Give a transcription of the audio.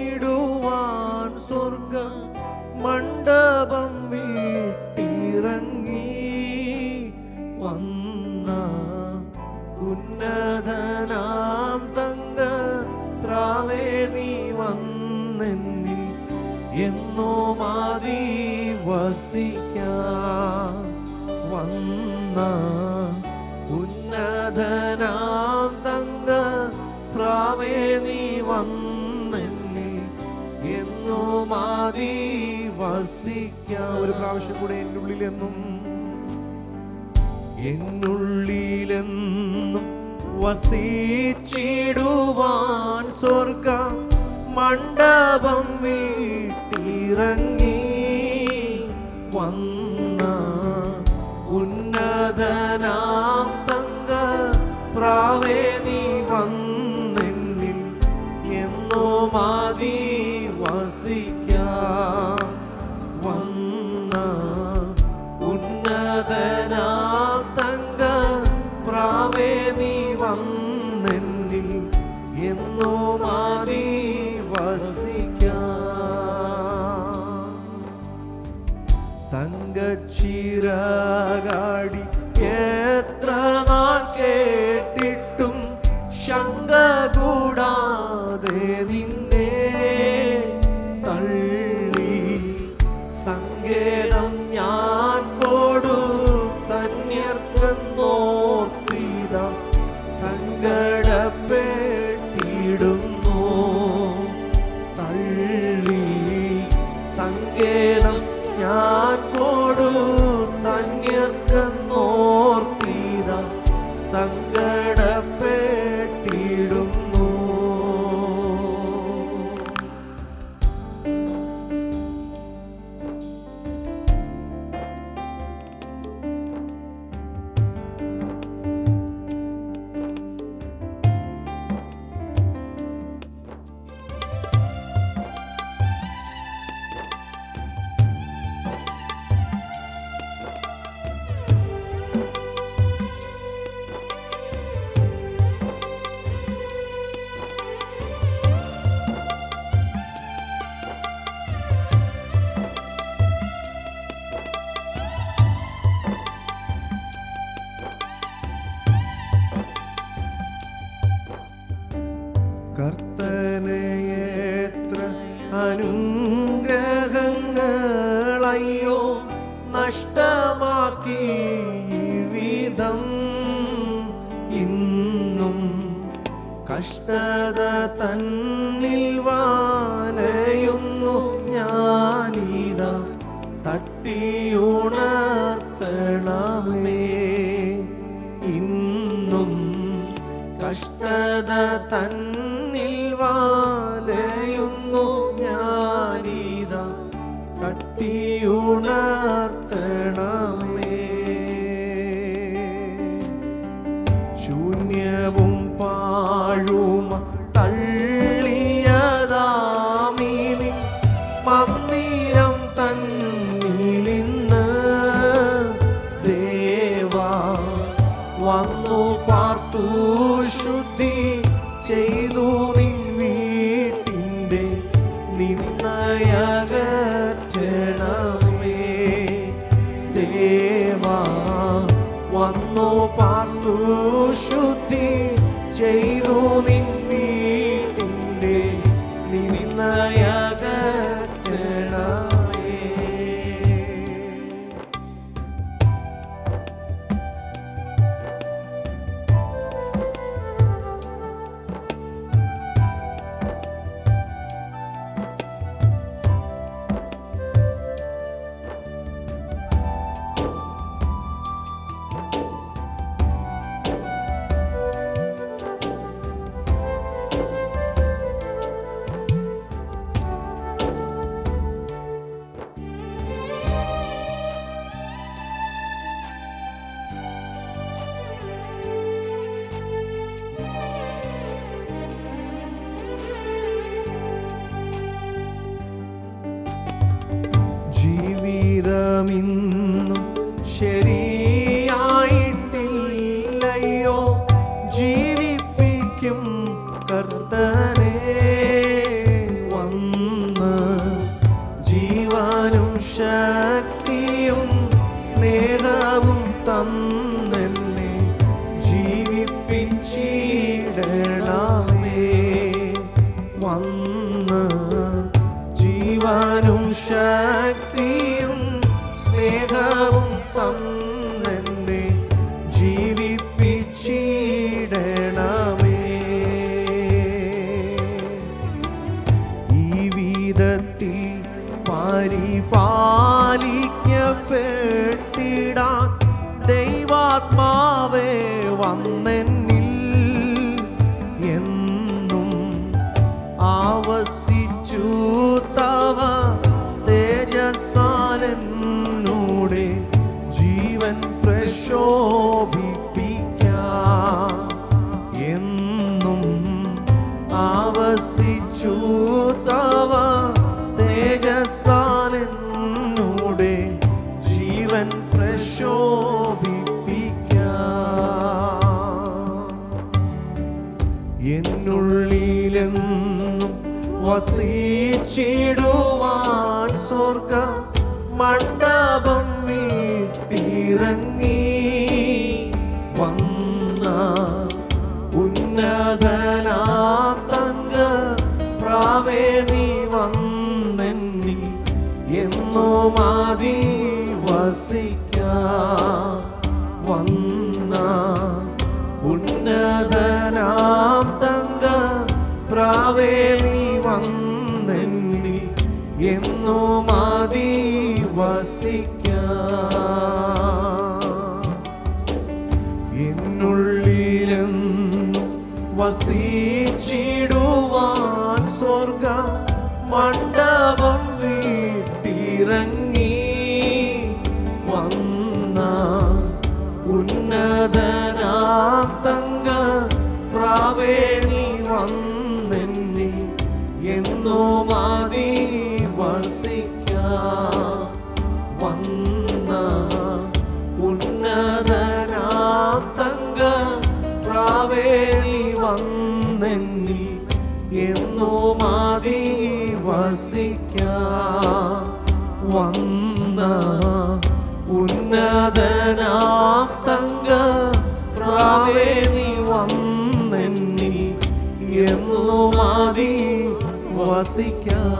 വസിച്ചിടുവാൻ സ്വർഗ മണ്ഡപം വിട്ടിറങ്ങി വന്ന ഉന്നതനാം തങ്ക ത്രാവേ നീ വന്നെന്നിൽ എന്നോ മാതി വസിക്കാൻ വന്ന ഉന്നതനാം തങ്ക ത്രാവേ നീ വന്നെന്നിൽ എന്നോ മാതി വസിക്കാൻ. ഒരു പ്രാവശ്യം കൂടെ എന്നുള്ളിലെന്നും വസിച്ചിടുവാൻ സ്വർഗ മണ്ഡപം വിട്ടിറങ്ങി വന്ന ഉന്നതനാം തങ്ക പ്രാവേ നീ വന്നെന്നിൽ എന്നോ മാതി വസിക്കാൻ വന്ന ഉന്നതനാം തങ്ക പ്രാവേ നീ വന്നെന്നിൽ എന്നോ മാതി വസിക്കാൻ. തങ്കച്ചിറകാടി എത്ര നാൾ കേട്ടിട്ടും ശങ്ക കൂടാതെ നിന്നെ തള്ളി സങ്കേതം ഞാൻ കൊടുത്തന്യർക്കെന്നോർത്തിത സങ്കടപ്പെട്ടിടുന്നു. തള്ളി സങ്കേതം ഞാൻ കൊടുത്തന്യർക്കെന്നോർത്തിത സങ്കടപ്പെട്ടിടുന്നു. കർത്തനെ എത്ര അനുഗ്രഹങ്ങളയ്യോ നഷ്ടമാക്കി വിധം ഇന്നും കഷ്ടത തന്നിൽ വാലയുന്നു ഞാനിതാ തട്ടിയുണർത്തണമേ. ഇന്നും കഷ്ടത തന്നിൽ വാലയുന്നു ഞാനിതാ തട്ടിയുണർത്തണമേ. ശൂന്യവും പാഴുമ തള്ളിയതാമീനി മന്ദിരം തന്നിലിന്ന് ദേവാ വന്നു പാർത്തു ശുദ്ധി ചെയ്തു നിൻ വീട്ടിൻ്റെ നിന്നയകറ്റണമേ. ദേവാ വന്നു പാർത്തു ശുദ്ധി ചെയ്തു നിൻ വീട്ടിൻ്റെ നിന്നയകറ്റണമേ. ജീവിതമിന്നും ശരിയായിട്ടില്ലയോ, ജീവിപ്പിക്കും കർത്തനെ വന്ന് ജീവനും ശക്തിയും സ്നേഹവും തന്നെന്നെ ജീവിപ്പിച്ചിടണമേ. വന്ന് ജീവനും ശക്തിയും സ്നേഹവും തന്നെന്നെ ജീവിപ്പിച്ചിടണമേ. ഈ വിധത്തിൽ പരിപാലിക്കപ്പെട്ടിടാൻ ദൈവാത്മാവേ വന്നെന്നിൽ എന്നും ആവസിച്ചു തവ തേജസ്സാലെന്നൂടെ ജീവൻ പ്രശോഭിപ്പിക്കാം. എന്നും ആവസിച്ചു തവ തേജസ്സാലെന്നൂടെ ജീവൻ പ്രശോഭിപ്പിക്കാം. എന്നുള്ളിലെന്നും വസിച്ചിടുവാൻ സ്വർഗ മണ്ഡപം വീട്ടിറങ്ങി വന്ന ഉന്നതനാം തങ്ക പ്രാവേ നീ വന്നെന്നിൽ എന്നും വസിക്കാം. വന്ന ഉന്നതനാം തങ്ക പ്രാവേ നീ വന്നെന്നിൽ എന്നും വസിക്കാം. എന്നുള്ളിലെന്നും വസിച്ചിടുവാൻ സ്വർഗ മണ്ഡപം വീട്ടിറങ്ങി വന്ന ഉന്നതനാം തങ്ക പ്രാവേ നീ വന്നെന്നിൽ എന്നും വസിക്കാം. വന്ന ഉന്നതനാം തങ്ക പ്രാവേ നീ വന്നെന്നിൽ എന്നും വസിക്കാം. വന്ന ഉന്നതനാം തങ്ക പ്രാവേ നീ വന്നെന്നിൽ എന്നും വസിക്കാം.